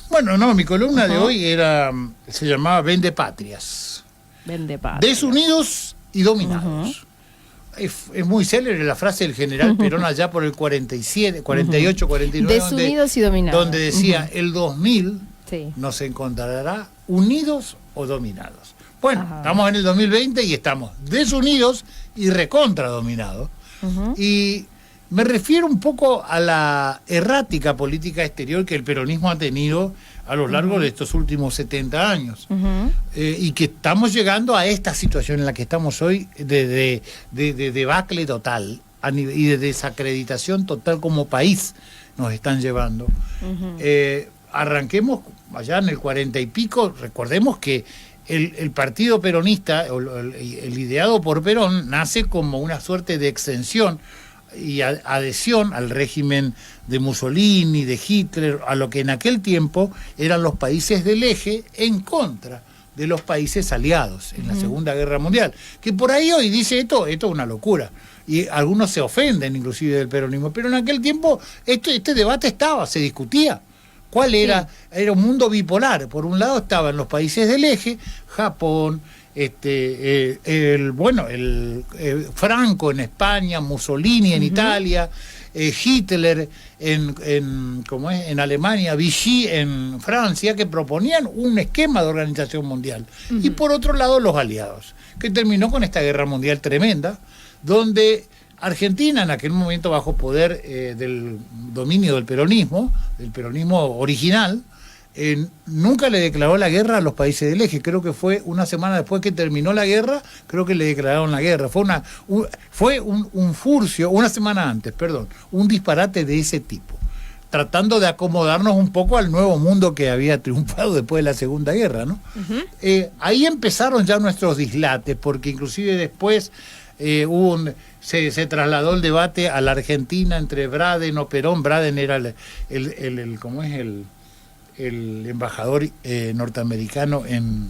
Bueno, no, mi columna de hoy se llamaba Vende Patrias. Vende Patrias. Desunidos y dominados. Es muy célebre la frase del general Perón allá por el 47, 48, 49. Desunidos y dominados. Donde decía, el 2000 Sí. nos encontrará unidos o dominados. Bueno, estamos en el 2020 y estamos desunidos y recontra dominados. Y me refiero un poco a la errática política exterior que el peronismo ha tenido a lo largo de estos últimos 70 años. Y que estamos llegando a esta situación en la que estamos hoy de debacle total y de desacreditación total como país nos están llevando. Arranquemos allá en el 40 y pico, recordemos que el partido peronista, el ideado por Perón, nace como una suerte de extensión y adhesión al régimen de Mussolini, de Hitler, a lo que en aquel tiempo eran los países del eje en contra de los países aliados en la Segunda Guerra Mundial. Que por ahí hoy dice esto es una locura. Y algunos se ofenden inclusive del peronismo, pero en aquel tiempo este debate se discutía. ¿Cuál era? Sí. Era un mundo bipolar. Por un lado estaban los países del eje, Japón, Franco en España, Mussolini en Italia, Hitler en Alemania, Vichy en Francia, que proponían un esquema de organización mundial. Y por otro lado los aliados, que terminó con esta guerra mundial tremenda, donde Argentina, en aquel momento bajo poder del dominio del peronismo original, nunca le declaró la guerra a los países del eje. Creo que fue una semana después que terminó la guerra, creo que le declararon la guerra. Fue un furcio, una semana antes, perdón, un disparate de ese tipo, tratando de acomodarnos un poco al nuevo mundo que había triunfado después de la Segunda Guerra, ¿no? Ahí empezaron ya nuestros dislates, porque inclusive después se trasladó el debate a la Argentina entre Braden o Perón. Braden era el embajador norteamericano en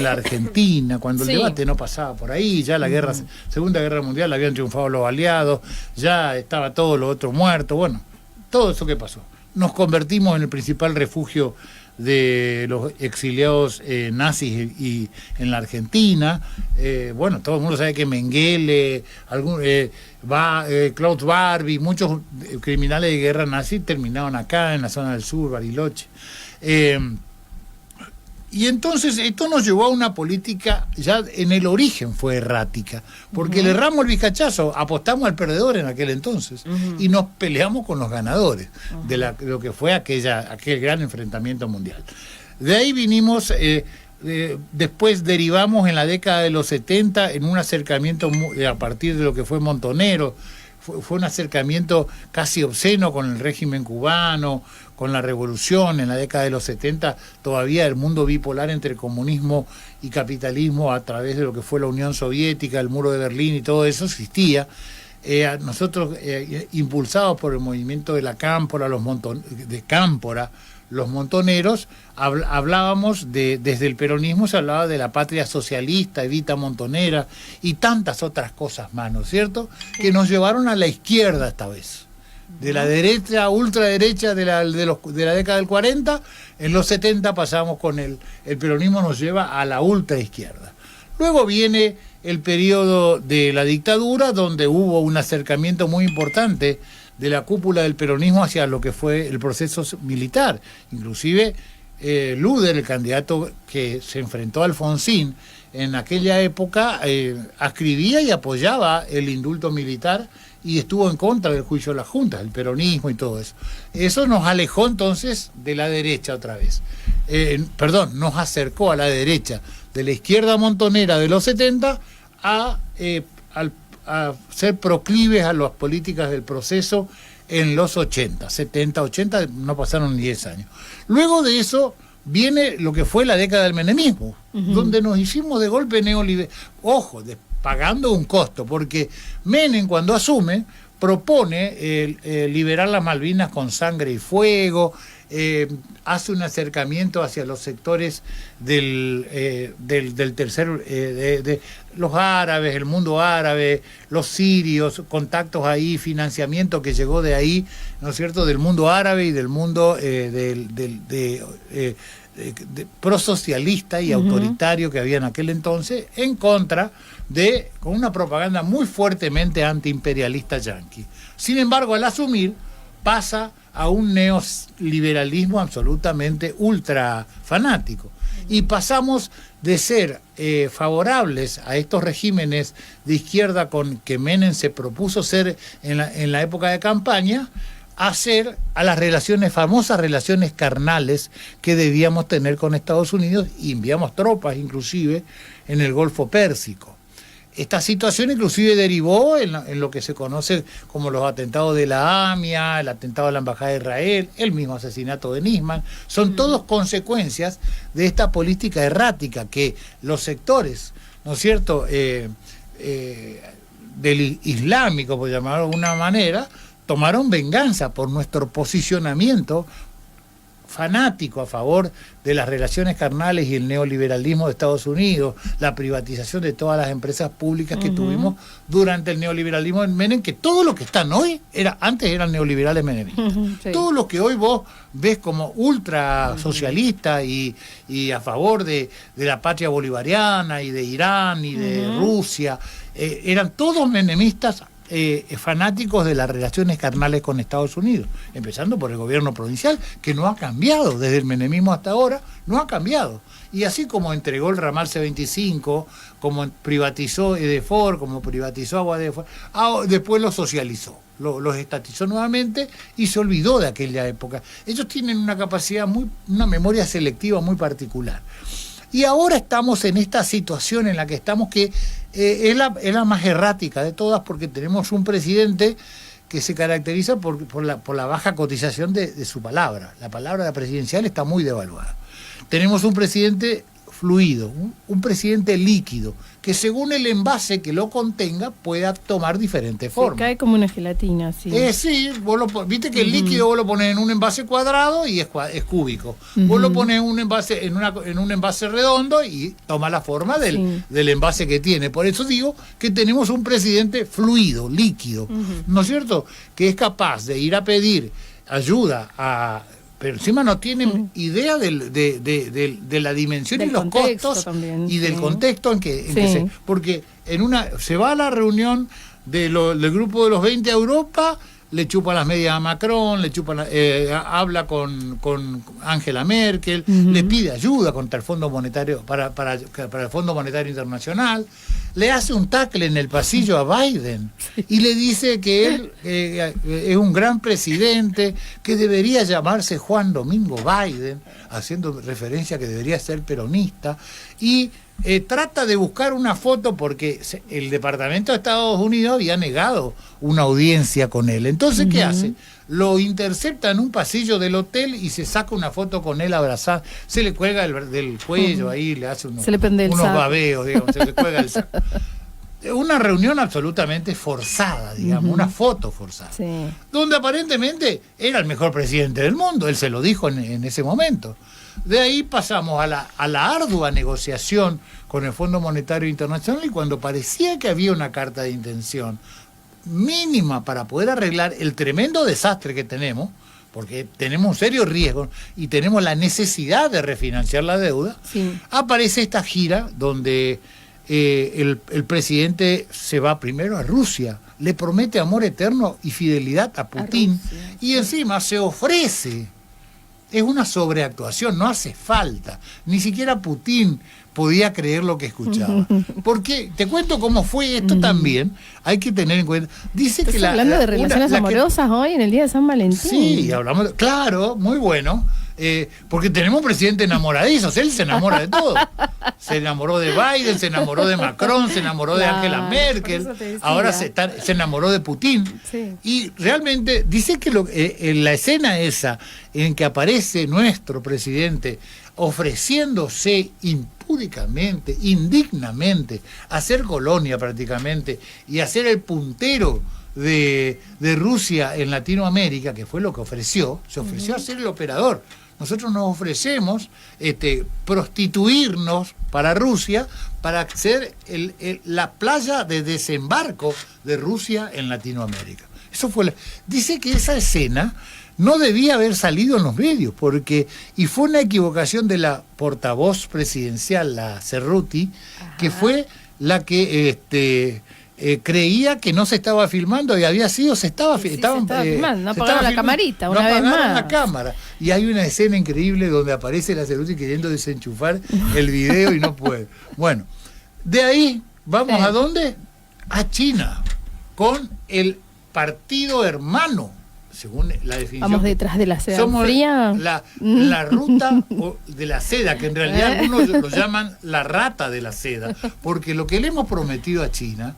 la Argentina, cuando el debate no pasaba por ahí, ya la Segunda Guerra Mundial habían triunfado los aliados, ya estaba todo lo otro muerto, bueno, todo eso que pasó. Nos convertimos en el principal refugio de los exiliados nazis y en la Argentina. Bueno, todo el mundo sabe que Mengele, Klaus Barbie, muchos criminales de guerra nazi terminaron acá en la zona del sur, Bariloche. Y entonces esto nos llevó a una política, ya en el origen fue errática, porque le erramos el vizcachazo, apostamos al perdedor en aquel entonces, y nos peleamos con los ganadores de lo que fue aquel gran enfrentamiento mundial. De ahí vinimos, después derivamos en la década de los 70 en un acercamiento a partir de lo que fue Montonero. Fue un acercamiento casi obsceno con el régimen cubano, con la revolución. En la década de los 70 todavía el mundo bipolar entre comunismo y capitalismo a través de lo que fue la Unión Soviética, el muro de Berlín y todo eso existía. Nosotros, impulsados por el movimiento de la Cámpora, los montoneros, hablábamos desde el peronismo se hablaba de la patria socialista, Evita Montonera y tantas otras cosas más, ¿no es cierto?, que nos llevaron a la izquierda esta vez. De la derecha, ultraderecha de la década del 40, en los 70 pasamos con el peronismo nos lleva a la ultraizquierda. Luego viene el periodo de la dictadura, donde hubo un acercamiento muy importante de la cúpula del peronismo hacia lo que fue el proceso militar. Inclusive Luder, el candidato que se enfrentó a Alfonsín en aquella época, ascribía y apoyaba el indulto militar y estuvo en contra del juicio de las juntas, el peronismo y todo eso. Eso nos alejó entonces de la derecha otra vez. Nos acercó a la derecha, de la izquierda montonera de los 70 a ser proclives a las políticas del proceso en los 80, 70, 80, no pasaron ni 10 años. Luego de eso viene lo que fue la década del menemismo, donde nos hicimos de golpe neoliberales, pagando un costo, porque Menem cuando asume propone liberar las Malvinas con sangre y fuego, hace un acercamiento hacia los sectores del tercer, de los árabes, el mundo árabe, los sirios, contactos ahí, financiamiento que llegó de ahí, ¿no es cierto?, del mundo árabe y del mundo prosocialista y autoritario que había en aquel entonces, en contra con una propaganda muy fuertemente antiimperialista yanqui. Sin embargo, al asumir, pasa a un neoliberalismo absolutamente ultra fanático. Y pasamos de ser favorables a estos regímenes de izquierda con que Menem se propuso ser en la época de campaña, a las famosas relaciones carnales que debíamos tener con Estados Unidos, y enviamos tropas inclusive en el Golfo Pérsico. Esta situación inclusive derivó en lo que se conoce como los atentados de la AMIA, el atentado a la Embajada de Israel, el mismo asesinato de Nisman. Son todos consecuencias de esta política errática que los sectores, ¿no es cierto?, del islámico, por llamarlo de alguna manera, tomaron venganza por nuestro posicionamiento fanático a favor de las relaciones carnales y el neoliberalismo de Estados Unidos, la privatización de todas las empresas públicas que tuvimos durante el neoliberalismo en Menem, que todo lo que están hoy antes eran neoliberales menemistas. Sí. Todo lo que hoy vos ves como ultra socialista y a favor de la patria bolivariana y de Irán y de Rusia, eran todos menemistas fanáticos de las relaciones carnales con Estados Unidos, empezando por el gobierno provincial, que no ha cambiado desde el menemismo hasta ahora, no ha cambiado. Y así como entregó el ramal C25, como privatizó Edefor, como privatizó Agua de Fuego, después lo socializó, los estatizó nuevamente y se olvidó de aquella época. Ellos tienen una capacidad, una memoria selectiva muy particular. Y ahora estamos en esta situación en la que estamos, que es la más errática de todas, porque tenemos un presidente que se caracteriza por la baja cotización de su palabra. La palabra presidencial está muy devaluada. Tenemos un presidente fluido, un presidente líquido, que según el envase que lo contenga pueda tomar diferentes formas. Cae como una gelatina, sí. Sí, viste que el líquido vos lo pones en un envase cuadrado y es cúbico. Vos lo pones en un envase redondo y toma la forma del envase que tiene. Por eso digo que tenemos un presidente fluido, líquido, ¿no es cierto?, que es capaz de ir a pedir ayuda pero encima no tienen idea de la dimensión y los costos también, y del contexto en que porque se va a la reunión del grupo de los 20 a Europa, le chupa las medias a Macron, habla con Angela Merkel, le pide ayuda contra el Fondo Monetario para el Fondo Monetario Internacional, le hace un tackle en el pasillo a Biden y le dice que él es un gran presidente, que debería llamarse Juan Domingo Biden, haciendo referencia a que debería ser peronista, y trata de buscar una foto porque el Departamento de Estados Unidos había negado una audiencia con él. Entonces, ¿qué hace? Lo intercepta en un pasillo del hotel y se saca una foto con él abrazado. Se le cuelga del cuello ahí, le hace unos babeos, digamos, se le cuelga el saco. Una reunión absolutamente forzada, digamos, una foto forzada, donde aparentemente era el mejor presidente del mundo, él se lo dijo en ese momento. De ahí pasamos a la ardua negociación con el Fondo Monetario Internacional, y cuando parecía que había una carta de intención mínima para poder arreglar el tremendo desastre que tenemos, porque tenemos un serio riesgo y tenemos la necesidad de refinanciar la deuda, aparece esta gira donde el presidente se va primero a Rusia, le promete amor eterno y fidelidad a Putin, y encima se ofrece. Es una sobreactuación, no hace falta. Ni siquiera Putin podía creer lo que escuchaba. Porque, te cuento cómo fue esto también, hay que tener en cuenta. Dice que hablando de relaciones amorosas hoy, en el día de San Valentín. Sí, hablamos, claro, muy bueno. Porque tenemos un presidente enamoradizos, él se enamora de todo. Se enamoró de Biden, se enamoró de Macron, se enamoró de Angela Merkel, ahora se enamoró de Putin. Sí. Y realmente dice que en la escena esa en que aparece nuestro presidente ofreciéndose impúdicamente, indignamente, a ser colonia prácticamente y a ser el puntero de Rusia en Latinoamérica, que fue lo que ofreció, se ofreció a ser el operador. Nosotros nos ofrecemos prostituirnos para Rusia para ser la playa de desembarco de Rusia en Latinoamérica. Eso fue dice que esa escena no debía haber salido en los medios, y fue una equivocación de la portavoz presidencial, la Cerruti, que fue la que creía que no se estaba filmando y había sido, se estaba filmando. No apagaron la camarita, una vez más. No apagaron la cámara. Y hay una escena increíble donde aparece la Cerruti queriendo desenchufar el video y no puede. Bueno, de ahí vamos ¿a dónde? A China, con el partido hermano, según la definición. Vamos detrás de la seda somos fría. La ruta de la seda, que en realidad algunos lo llaman la rata de la seda, porque lo que le hemos prometido a China,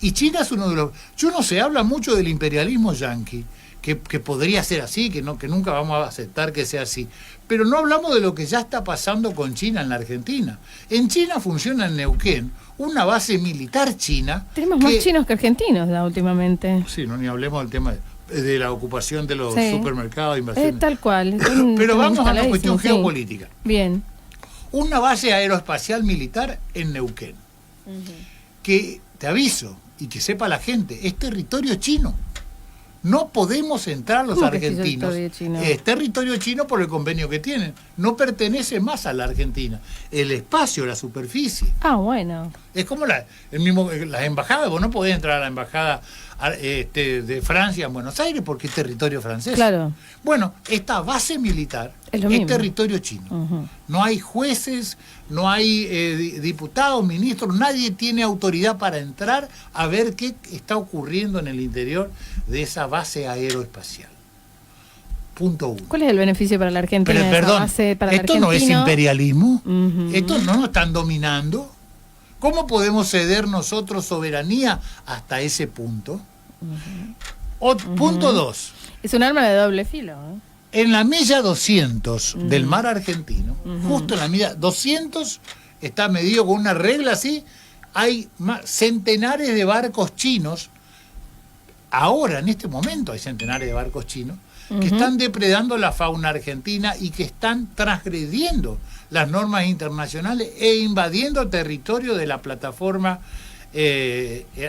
y China es uno de los... Yo no sé, habla mucho del imperialismo yanqui, que podría ser así, que nunca vamos a aceptar que sea así, pero no hablamos de lo que ya está pasando con China en la Argentina. En China funciona en Neuquén una base militar china. Tenemos más chinos que argentinos ya últimamente. Sí, no, ni hablemos del tema de la ocupación de los supermercados, inversiones. Tal cual. Pero vamos a la cuestión geopolítica. Bien. Una base aeroespacial militar en Neuquén, que, te aviso, y que sepa la gente, es territorio chino. No podemos entrar los argentinos. Es territorio chino por el convenio que tienen. No pertenece más a la Argentina. El espacio, la superficie. Bueno. Es como las embajadas. Vos no podés entrar a la embajada de Francia en Buenos Aires porque es territorio francés. Claro. Bueno, esta base militar es territorio chino. No hay jueces, no hay diputados, ministros, nadie tiene autoridad para entrar a ver qué está ocurriendo en el interior de esa base aeroespacial. Punto 1. ¿Cuál es el beneficio para la Argentina? Pero, perdón, ¿esto no es imperialismo? ¿Esto no nos están dominando? ¿Cómo podemos ceder nosotros soberanía hasta ese punto? Punto 2. Es un arma de doble filo. En la milla 200 del mar argentino, justo en la milla 200, está medido con una regla así, hay centenares de barcos chinos. Ahora, en este momento, hay centenares de barcos chinos que están depredando la fauna argentina y que están transgrediendo las normas internacionales e invadiendo territorio de la plataforma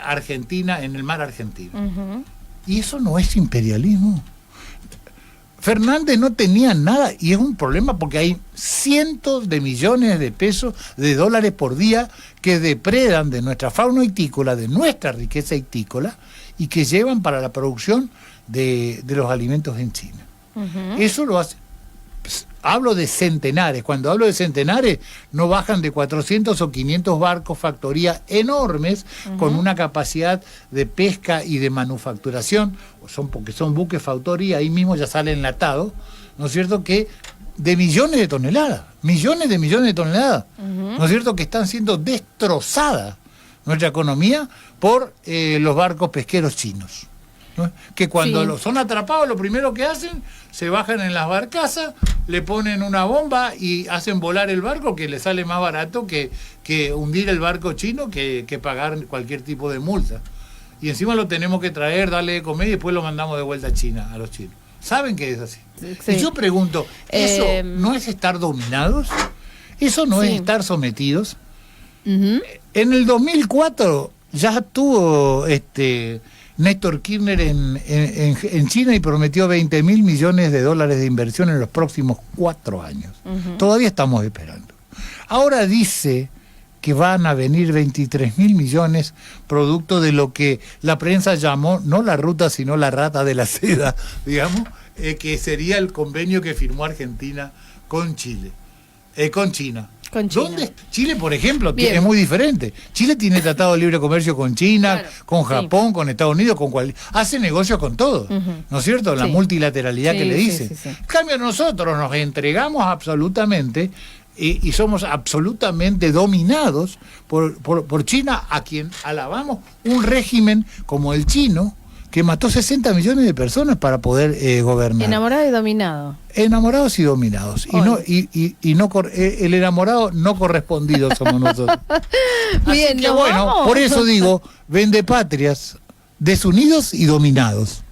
argentina en el mar argentino. ¿Y eso no es imperialismo? Fernández no tenía nada y es un problema porque hay cientos de millones de pesos, de dólares por día que depredan de nuestra fauna itícola, de nuestra riqueza itícola y que llevan para la producción de los alimentos en China. Eso lo hace. Hablo de centenares. Cuando hablo de centenares, no bajan de 400 o 500 barcos, factorías enormes, con una capacidad de pesca y de manufacturación, porque son buques factoría, ahí mismo ya sale enlatado, ¿no es cierto?, que de millones de toneladas, millones de toneladas, ¿no es cierto?, que están siendo destrozadas nuestra economía por los barcos pesqueros chinos, ¿no? Que cuando son atrapados, lo primero que hacen, se bajan en las barcazas, le ponen una bomba y hacen volar el barco, que le sale más barato que hundir el barco chino que pagar cualquier tipo de multa. Y encima lo tenemos que traer, darle de comer y después lo mandamos de vuelta a China, a los chinos. ¿Saben que es así? Sí. Y yo pregunto, ¿eso no es estar dominados? ¿Eso no es estar sometidos? En el 2004 ya tuvo Néstor Kirchner en China y prometió 20.000 millones de dólares de inversión en los próximos 4 años. Todavía estamos esperando. Ahora dice que van a venir 23.000 millones producto de lo que la prensa llamó, no la ruta, sino la rata de la seda, digamos, que sería el convenio que firmó Argentina con Chile, con China. ¿Dónde? Chile, por ejemplo, es muy diferente. Chile tiene tratado de libre comercio con China, con Japón, con Estados Unidos, hace negocios con todo, ¿no es cierto? La multilateralidad que le dicen. En cambio, nosotros nos entregamos absolutamente y somos absolutamente dominados por China, a quien alabamos un régimen como el chino, que mató 60 millones de personas para poder gobernar. Enamorado y dominado. Enamorados y dominados. El enamorado no correspondido somos nosotros. Bien, así que bueno, por eso digo, vendepatrias, desunidos y dominados.